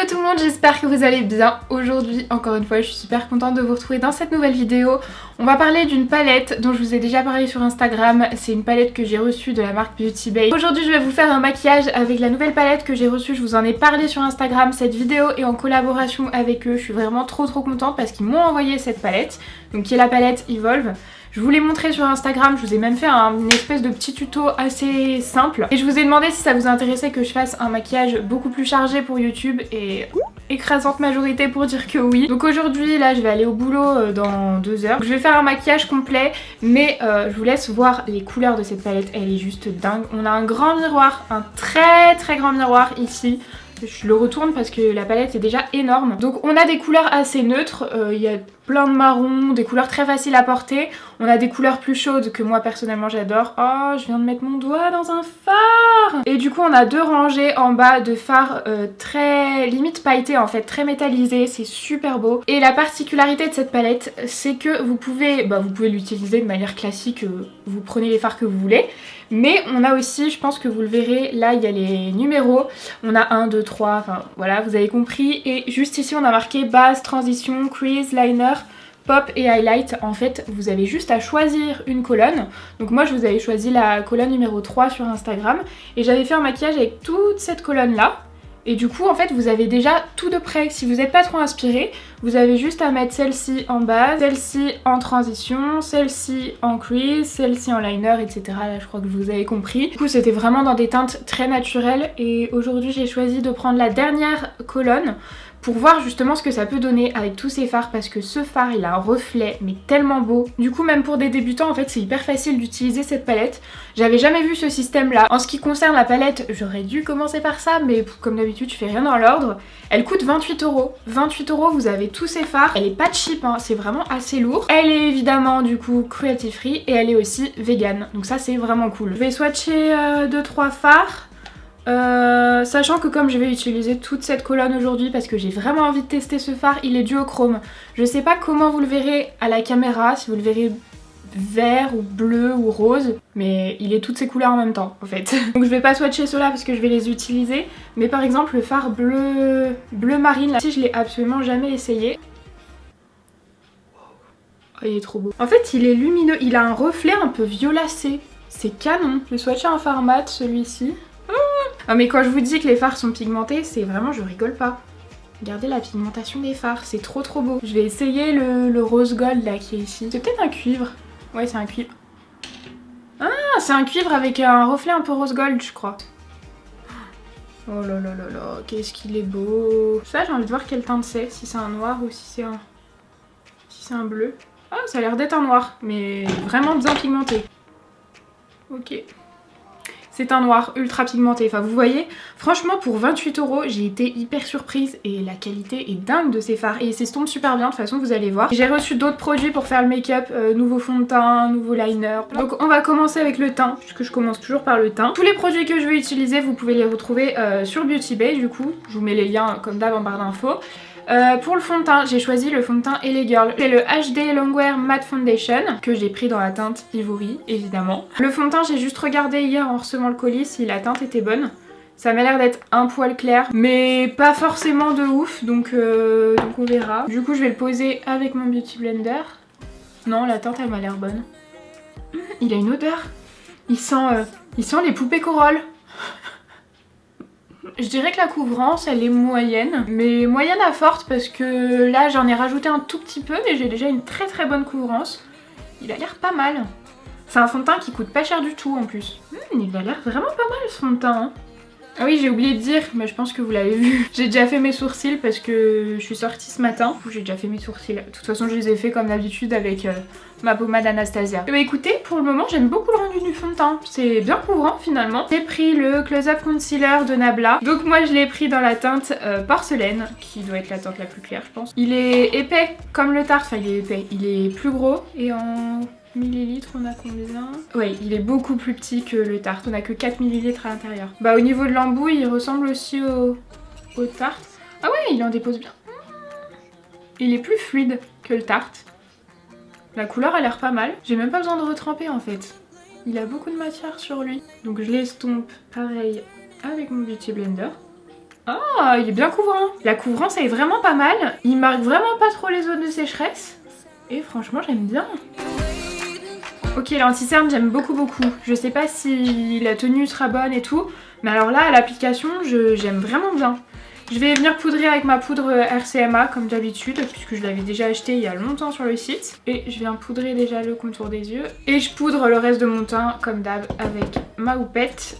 tout le monde, j'espère que vous allez bien. Aujourd'hui, encore une fois, je suis super contente de vous retrouver dans cette nouvelle vidéo. On va parler d'une palette dont je vous ai déjà parlé sur Instagram. C'est une palette que j'ai reçue de la marque Beauty Bay. Aujourd'hui, je vais vous faire un maquillage avec la nouvelle palette que j'ai reçue. Je vous en ai parlé sur Instagram. Cette vidéo est en collaboration avec eux. Je suis vraiment trop contente parce qu'ils m'ont envoyé cette palette, donc qui est la palette Evolve. Je vous l'ai montré sur Instagram, je vous ai même fait une espèce de petit tuto assez simple. Et je vous ai demandé si ça vous intéressait que je fasse un maquillage beaucoup plus chargé pour YouTube et écrasante majorité pour dire que oui. Donc aujourd'hui, là, je vais aller au boulot dans 2 heures. Je vais faire un maquillage complet, mais je vous laisse voir les couleurs de cette palette, elle est juste dingue. On a un grand miroir, un très grand miroir ici. Je le retourne parce que la palette est déjà énorme. Donc on a des couleurs assez neutres, il y a plein de marron, des couleurs très faciles à porter. On a des couleurs plus chaudes que moi personnellement j'adore. Oh, je viens de mettre mon doigt dans un fard. Et du coup on a 2 rangées en bas de fards très limite pailletés en fait, très métallisés, c'est super beau. Et la particularité de cette palette, c'est que vous pouvez l'utiliser de manière classique, vous prenez les fards que vous voulez. Mais on a aussi, je pense que vous le verrez, là il y a les numéros. On a 1, 2, 3, enfin voilà, vous avez compris. Et juste ici on a marqué base, transition, crease, liner, pop et highlight. En fait vous avez juste à choisir une colonne. Donc moi je vous avais choisi la colonne numéro 3 sur Instagram. Et j'avais fait un maquillage avec toute cette colonne là. Et du coup en fait vous avez déjà tout de près. Si vous n'êtes pas trop inspiré, vous avez juste à mettre celle-ci en base, celle-ci en transition, celle-ci en crease, celle-ci en liner, etc. Là je crois que vous avez compris. Du coup c'était vraiment dans des teintes très naturelles. Et aujourd'hui j'ai choisi de prendre la dernière colonne pour voir justement ce que ça peut donner avec tous ces fards, parce que ce fard il a un reflet mais tellement beau. Du coup même pour des débutants en fait c'est hyper facile d'utiliser cette palette. J'avais jamais vu ce système là. En ce qui concerne la palette, j'aurais dû commencer par ça, mais comme d'habitude je fais rien dans l'ordre. Elle coûte 28 €. 28 €, vous avez tous ces fards. Elle est pas cheap hein, c'est vraiment assez lourd. Elle est évidemment du coup cruelty free et elle est aussi vegan, donc ça c'est vraiment cool. Je vais swatcher 2-3 fards. Sachant que comme je vais utiliser toute cette colonne aujourd'hui parce que j'ai vraiment envie de tester ce fard, il est duochrome. Je sais pas comment vous le verrez à la caméra, si vous le verrez vert ou bleu ou rose, mais il est toutes ces couleurs en même temps en fait. Donc je vais pas swatcher ceux-là parce que je vais les utiliser, mais par exemple le fard bleu marine là, si je l'ai absolument jamais essayé. Oh, il est trop beau. En fait il est lumineux, il a un reflet un peu violacé, c'est canon. Je vais swatcher un fard mat, celui-ci. Ah mais quand je vous dis que les fards sont pigmentés, c'est vraiment, je rigole pas. Regardez la pigmentation des fards, c'est trop beau. Je vais essayer le rose gold là qui est ici. C'est peut-être un cuivre. Ouais c'est un cuivre. Ah c'est un cuivre avec un reflet un peu rose gold je crois. Oh là là là là, qu'est-ce qu'il est beau. Ça j'ai envie de voir quelle teinte c'est, si c'est un noir ou si c'est un bleu. Ah ça a l'air d'être un noir, mais vraiment bien pigmenté. Ok. C'est un noir ultra pigmenté, enfin vous voyez, franchement pour 28 €, j'ai été hyper surprise et la qualité est dingue de ces fards et ils s'estompent super bien, de toute façon vous allez voir. J'ai reçu d'autres produits pour faire le make-up, nouveau fond de teint, nouveau liner. Donc on va commencer avec le teint, puisque je commence toujours par le teint. Tous les produits que je vais utiliser, vous pouvez les retrouver sur Beauty Bay du coup, je vous mets les liens comme d'hab en barre d'infos. Pour le fond de teint, j'ai choisi le fond de teint LA Girl. C'est le HD Longwear Matte Foundation que j'ai pris dans la teinte Ivory, évidemment. Le fond de teint, j'ai juste regardé hier en recevant le colis si la teinte était bonne. Ça m'a l'air d'être un poil clair, mais pas forcément de ouf, donc on verra. Du coup, je vais le poser avec mon Beauty Blender. Non, la teinte, elle m'a l'air bonne. Il a une odeur. Il sent les poupées corolles. Je dirais que la couvrance elle est moyenne, mais moyenne à forte parce que là j'en ai rajouté un tout petit peu mais j'ai déjà une très bonne couvrance. Il a l'air pas mal. C'est un fond de teint qui coûte pas cher du tout en plus. Il a l'air vraiment pas mal ce fond de teint hein. Ah oui j'ai oublié de dire, mais je pense que vous l'avez vu. J'ai déjà fait mes sourcils parce que je suis sortie ce matin. J'ai déjà fait mes sourcils. De toute façon je les ai fait comme d'habitude avec ma pommade Anastasia. Bah écoutez, pour le moment j'aime beaucoup le rendu du fond de teint. C'est bien couvrant finalement. J'ai pris le Close Up Concealer de Nabla. Donc moi je l'ai pris dans la teinte porcelaine, qui doit être la teinte la plus claire je pense. Il est épais comme le Tarte, enfin il est épais. Il est plus gros et en millilitres on a combien? Ouais il est beaucoup plus petit que le Tarte, on a que 4 millilitres à l'intérieur. Bah au niveau de l'embout il ressemble aussi au Tarte. Ah ouais il en dépose bien. Il est plus fluide que le Tarte. La couleur a l'air pas mal. J'ai même pas besoin de retremper en fait. Il a beaucoup de matière sur lui. Donc je l'estompe pareil avec mon Beauty Blender. Ah, il est bien couvrant. La couvrance elle est vraiment pas mal. Il marque vraiment pas trop les zones de sécheresse. Et franchement j'aime bien. Ok, l'anti-cerne j'aime beaucoup. Je sais pas si la tenue sera bonne et tout. Mais alors là, à l'application, j'aime vraiment bien. Je vais venir poudrer avec ma poudre RCMA comme d'habitude, puisque je l'avais déjà acheté il y a longtemps sur le site. Et je viens poudrer déjà le contour des yeux. Et je poudre le reste de mon teint comme d'hab avec ma houppette.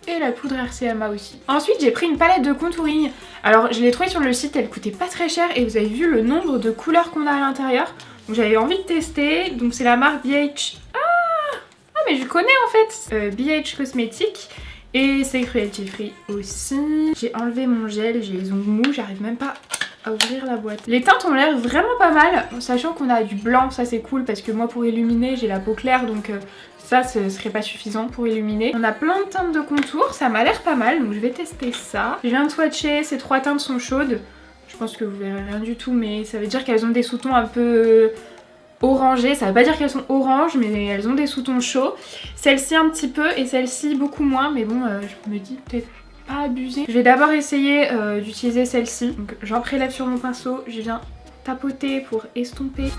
Et la poudre RCMA aussi. Ensuite j'ai pris une palette de contouring. Alors je l'ai trouvée sur le site, elle coûtait pas très cher et vous avez vu le nombre de couleurs qu'on a à l'intérieur. Donc j'avais envie de tester. Donc c'est la marque BH... Ah mais je connais en fait BH Cosmetics. Et c'est cruelty free aussi. J'ai enlevé mon gel, j'ai les ongles mous, j'arrive même pas à ouvrir la boîte. Les teintes ont l'air vraiment pas mal, sachant qu'on a du blanc, ça c'est cool parce que moi pour illuminer j'ai la peau claire donc ça ce serait pas suffisant pour illuminer. On a plein de teintes de contour, ça m'a l'air pas mal donc je vais tester ça. Je viens de swatcher, ces 3 teintes sont chaudes. Je pense que vous verrez rien du tout mais ça veut dire qu'elles ont des sous-tons un peu... orangées, ça veut pas dire qu'elles sont oranges mais elles ont des sous-tons chauds. Celle-ci un petit peu et celle-ci beaucoup moins mais bon je me dis peut-être pas abuser. Je vais d'abord essayer d'utiliser celle-ci. Donc j'en prélève sur mon pinceau, je viens tapoter pour estomper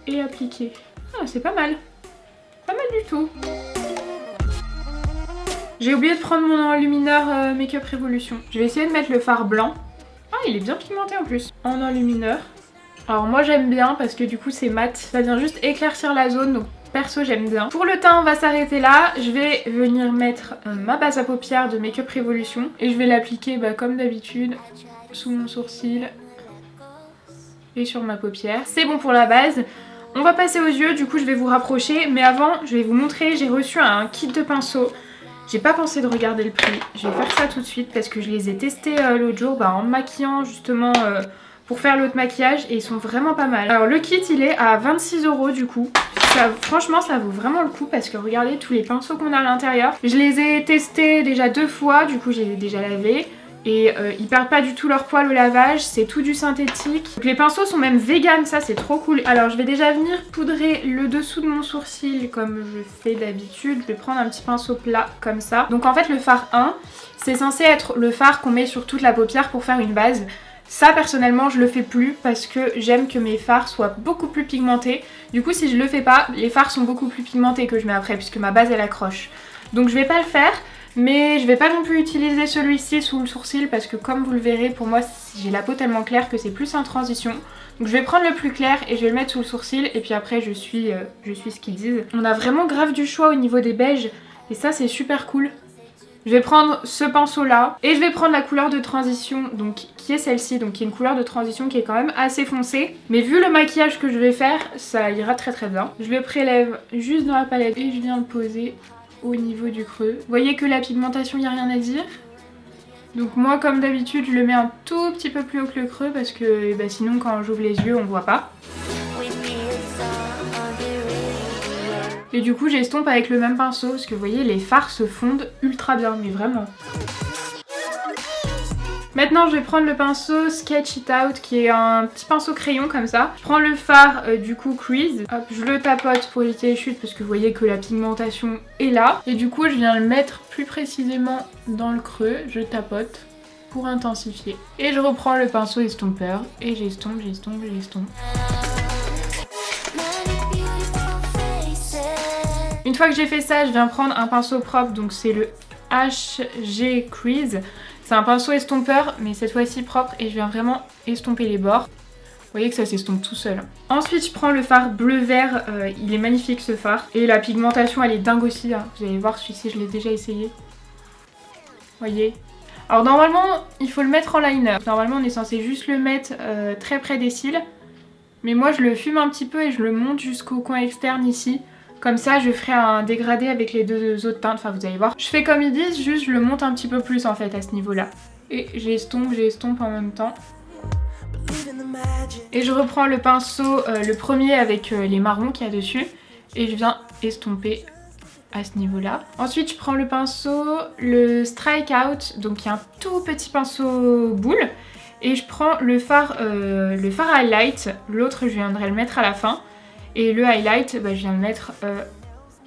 et appliquer. Ah c'est pas mal. Pas mal du tout. J'ai oublié de prendre mon enlumineur Make Up Revolution. Je vais essayer de mettre le fard blanc. Ah il est bien pigmenté en plus. En enlumineur. Alors moi j'aime bien parce que du coup c'est mat, ça vient juste éclaircir la zone donc perso j'aime bien. Pour le teint on va s'arrêter là, je vais venir mettre ma base à paupières de Make Up Revolution et je vais l'appliquer comme d'habitude sous mon sourcil et sur ma paupière. C'est bon pour la base. On va passer aux yeux, du coup je vais vous rapprocher mais avant je vais vous montrer, j'ai reçu un kit de pinceaux. J'ai pas pensé de regarder le prix, je vais faire ça tout de suite parce que je les ai testés l'autre jour en me maquillant justement... pour faire l'autre maquillage et ils sont vraiment pas mal. Alors le kit il est à 26 € du coup. Franchement ça vaut vraiment le coup parce que regardez tous les pinceaux qu'on a à l'intérieur. Je les ai testés déjà 2 fois, du coup j'ai déjà lavé. Et ils perdent pas du tout leur poil au lavage, c'est tout du synthétique. Donc les pinceaux sont même vegan, ça c'est trop cool. Alors je vais déjà venir poudrer le dessous de mon sourcil comme je fais d'habitude. Je vais prendre un petit pinceau plat comme ça. Donc en fait le fard 1, c'est censé être le fard qu'on met sur toute la paupière pour faire une base. Ça personnellement je le fais plus parce que j'aime que mes fards soient beaucoup plus pigmentés. Du coup si je le fais pas, les fards sont beaucoup plus pigmentés que je mets après puisque ma base elle accroche. Donc je vais pas le faire mais je vais pas non plus utiliser celui-ci sous le sourcil parce que comme vous le verrez pour moi j'ai la peau tellement claire que c'est plus en transition. Donc je vais prendre le plus clair et je vais le mettre sous le sourcil et puis après je suis ce qu'ils disent. On a vraiment grave du choix au niveau des beiges et ça c'est super cool. Je vais prendre ce pinceau là et je vais prendre la couleur de transition donc qui est celle-ci, donc qui est une couleur de transition qui est quand même assez foncée. Mais vu le maquillage que je vais faire, ça ira très bien. Je le prélève juste dans la palette et je viens le poser au niveau du creux. Vous voyez que la pigmentation, il n'y a rien à dire. Donc moi comme d'habitude je le mets un tout petit peu plus haut que le creux parce que sinon quand j'ouvre les yeux on voit pas. Et du coup j'estompe avec le même pinceau parce que vous voyez les fards se fondent ultra bien, mais vraiment. Maintenant je vais prendre le pinceau Sketch It Out qui est un petit pinceau crayon comme ça. Je prends le fard du coup Crease, hop, je le tapote pour éviter les chutes parce que vous voyez que la pigmentation est là. Et du coup je viens le mettre plus précisément dans le creux, je tapote pour intensifier. Et je reprends le pinceau estompeur et j'estompe. Une fois que j'ai fait ça, je viens prendre un pinceau propre, donc c'est le HG Crease. C'est un pinceau estompeur, mais cette fois-ci propre, et je viens vraiment estomper les bords. Vous voyez que ça s'estompe tout seul. Ensuite, je prends le fard bleu-vert, il est magnifique ce fard. Et la pigmentation, elle est dingue aussi, hein. Vous allez voir, celui-ci, je l'ai déjà essayé. Vous voyez. Alors normalement, il faut le mettre en liner. Normalement, on est censé juste le mettre très près des cils. Mais moi, je le fume un petit peu et je le monte jusqu'au coin externe ici. Comme ça je ferai un dégradé avec les deux autres teintes, enfin vous allez voir. Je fais comme ils disent, juste je le monte un petit peu plus en fait à ce niveau là. Et j'estompe en même temps. Et je reprends le pinceau, le premier avec les marrons qu'il y a dessus. Et je viens estomper à ce niveau là. Ensuite je prends le pinceau, le Strike Out, donc qui est un tout petit pinceau boule. Et je prends le fard highlight, l'autre je viendrai le mettre à la fin. Et le highlight, je viens le mettre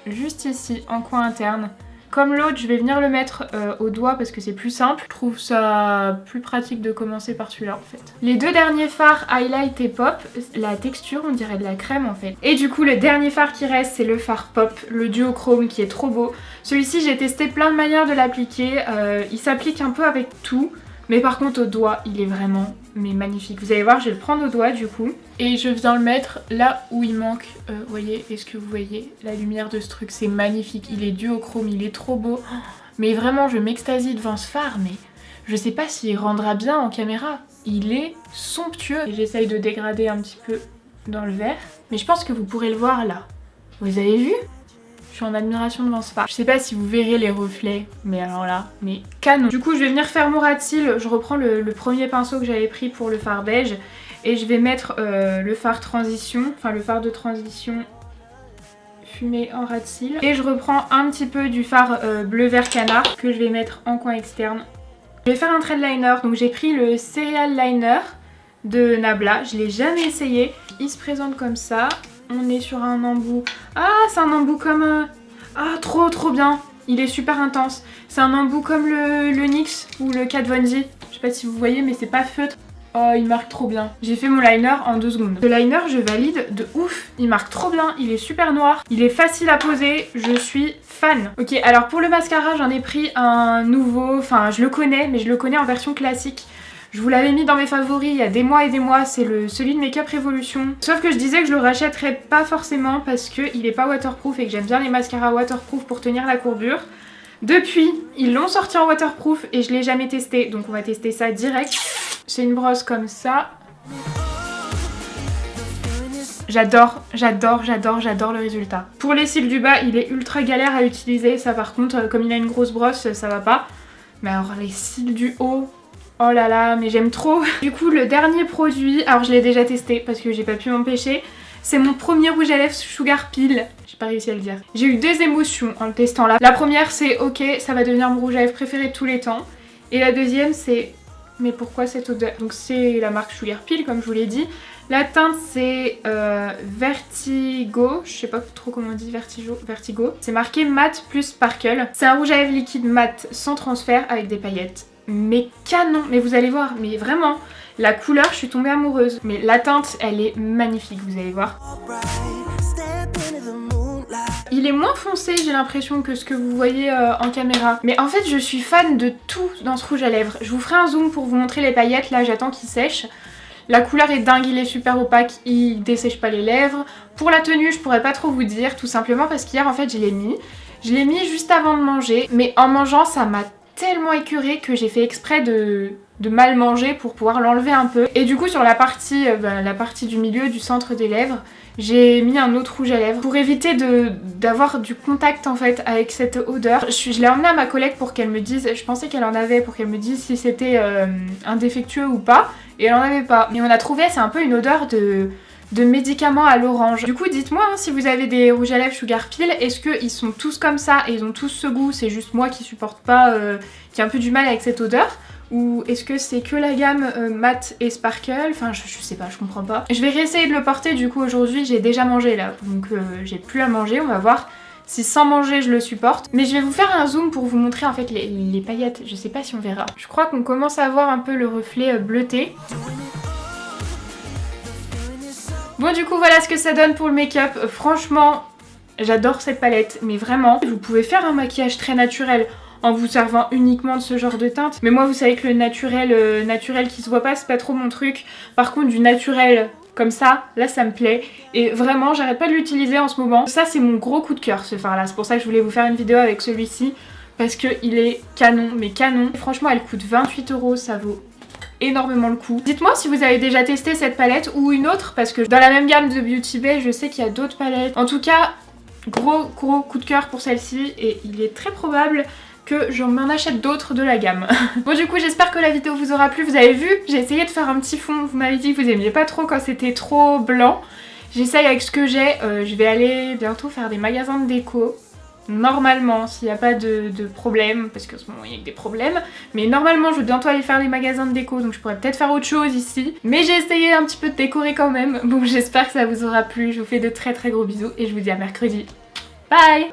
juste ici, en coin interne. Comme l'autre, je vais venir le mettre au doigt parce que c'est plus simple. Je trouve ça plus pratique de commencer par celui-là en fait. Les deux derniers fards Highlight et Pop, la texture on dirait de la crème en fait. Et du coup le dernier fard qui reste c'est le fard Pop, le duochrome qui est trop beau. Celui-ci j'ai testé plein de manières de l'appliquer, il s'applique un peu avec tout. Mais par contre au doigt il est vraiment magnifique. Vous allez voir, je vais le prendre au doigt du coup. Et je viens le mettre là où il manque. Vous voyez, est-ce que vous voyez la lumière de ce truc? C'est magnifique, il est duochrome, il est trop beau. Mais vraiment je m'extasie devant ce fard, mais je sais pas s'il rendra bien en caméra. Il est somptueux. Et j'essaye de dégrader un petit peu dans le verre. Mais je pense que vous pourrez le voir là. Vous avez vu? Je suis en admiration devant ce fard. Je sais pas si vous verrez les reflets, mais alors là, mais canon. Du coup, je vais venir faire mon ras de cils. Je reprends le premier pinceau que j'avais pris pour le fard beige. Et je vais mettre le fard transition, enfin le fard de transition fumé en ras de cils. Et je reprends un petit peu du fard bleu vert canard que je vais mettre en coin externe. Je vais faire un trait de liner. Donc j'ai pris le Cereal Liner de Nabla. Je l'ai jamais essayé. Il se présente comme ça. On est sur un embout. Ah, c'est un embout comme... Ah, trop bien. Il est super intense. C'est un embout comme le NYX ou le Kat Von D. Je sais pas si vous voyez, mais c'est pas feutre. Oh, il marque trop bien. J'ai fait mon liner en 2 secondes. Le liner, je valide de ouf. Il marque trop bien. Il est super noir. Il est facile à poser. Je suis fan. Ok, alors pour le mascara, j'en ai pris un nouveau. Enfin, je le connais, mais je le connais en version classique. Je vous l'avais mis dans mes favoris il y a des mois et des mois, c'est celui de Make Up Revolution. Sauf que je disais que je le rachèterais pas forcément parce qu'il est pas waterproof et que j'aime bien les mascaras waterproof pour tenir la courbure. Depuis, ils l'ont sorti en waterproof et je l'ai jamais testé, donc on va tester ça direct. C'est une brosse comme ça. J'adore le résultat. Pour les cils du bas, il est ultra galère à utiliser, ça par contre, comme il a une grosse brosse, ça va pas. Mais alors les cils du haut... Oh là là, mais j'aime trop. Du coup, le dernier produit, alors je l'ai déjà testé parce que j'ai pas pu m'empêcher, c'est mon premier rouge à lèvres Sugar Peel. J'ai pas réussi à le dire. J'ai eu 2 émotions en le testant là. La première, c'est ok, ça va devenir mon rouge à lèvres préféré de tous les temps. Et la deuxième, c'est mais pourquoi cette odeur? Donc c'est la marque Sugar Peel, comme je vous l'ai dit. La teinte, c'est Vertigo. Je sais pas trop comment on dit, Vertigo. C'est marqué matte plus sparkle. C'est un rouge à lèvres liquide mat sans transfert avec des paillettes. Mais canon, mais vous allez voir, mais vraiment, la couleur, je suis tombée amoureuse. Mais la teinte, elle est magnifique, vous allez voir. Il est moins foncé, j'ai l'impression, que ce que vous voyez en caméra. Mais en fait, je suis fan de tout dans ce rouge à lèvres. Je vous ferai un zoom pour vous montrer les paillettes, là, j'attends qu'il sèche. La couleur est dingue, il est super opaque, il dessèche pas les lèvres. Pour la tenue, je pourrais pas trop vous dire, tout simplement parce qu'hier, en fait, je l'ai mis. Je l'ai mis juste avant de manger, mais en mangeant, ça m'a tellement écœurée que j'ai fait exprès de mal manger pour pouvoir l'enlever un peu. Et du coup sur la partie du milieu, du centre des lèvres, j'ai mis un autre rouge à lèvres pour éviter d'avoir du contact en fait avec cette odeur. Je l'ai emmené à ma collègue pour qu'elle me dise, je pensais qu'elle en avait, pour qu'elle me dise si c'était un défectueux ou pas, et elle en avait pas. Mais on a trouvé, c'est un peu une odeur de médicaments à l'orange. Du coup dites-moi hein, si vous avez des rouges à lèvres Sugar Peel, est-ce qu'ils sont tous comme ça et ils ont tous ce goût, c'est juste moi qui supporte pas, qui a un peu du mal avec cette odeur, ou est-ce que c'est que la gamme matte et sparkle, enfin je sais pas, je comprends pas. Je vais réessayer de le porter du coup aujourd'hui, j'ai déjà mangé là, donc j'ai plus à manger, on va voir si sans manger je le supporte. Mais je vais vous faire un zoom pour vous montrer en fait les paillettes, je sais pas si on verra. Je crois qu'on commence à voir un peu le reflet bleuté. Bon du coup voilà ce que ça donne pour le make-up. Franchement j'adore cette palette, mais vraiment vous pouvez faire un maquillage très naturel en vous servant uniquement de ce genre de teinte. Mais moi vous savez que le naturel qui se voit pas c'est pas trop mon truc. Par contre du naturel comme ça, là ça me plaît. Et vraiment j'arrête pas de l'utiliser en ce moment. Ça c'est mon gros coup de cœur ce fard là, c'est pour ça que je voulais vous faire une vidéo avec celui-ci. Parce qu'il est canon, mais canon. Franchement elle coûte 28 €, ça vaut énormément le coup. Dites-moi si vous avez déjà testé cette palette ou une autre, parce que dans la même gamme de Beauty Bay, je sais qu'il y a d'autres palettes. En tout cas, gros coup de cœur pour celle-ci et il est très probable que je m'en achète d'autres de la gamme. Bon du coup j'espère que la vidéo vous aura plu. Vous avez vu, j'ai essayé de faire un petit fond. Vous m'avez dit que vous aimiez pas trop quand c'était trop blanc. J'essaye avec ce que j'ai. Je vais aller bientôt faire des magasins de déco. Normalement, s'il n'y a pas de problème, parce qu'en ce moment il y a que des problèmes, mais normalement je vais bientôt aller faire les magasins de déco, donc je pourrais peut-être faire autre chose ici. Mais j'ai essayé un petit peu de décorer quand même, bon j'espère que ça vous aura plu, je vous fais de très gros bisous et je vous dis à mercredi. Bye!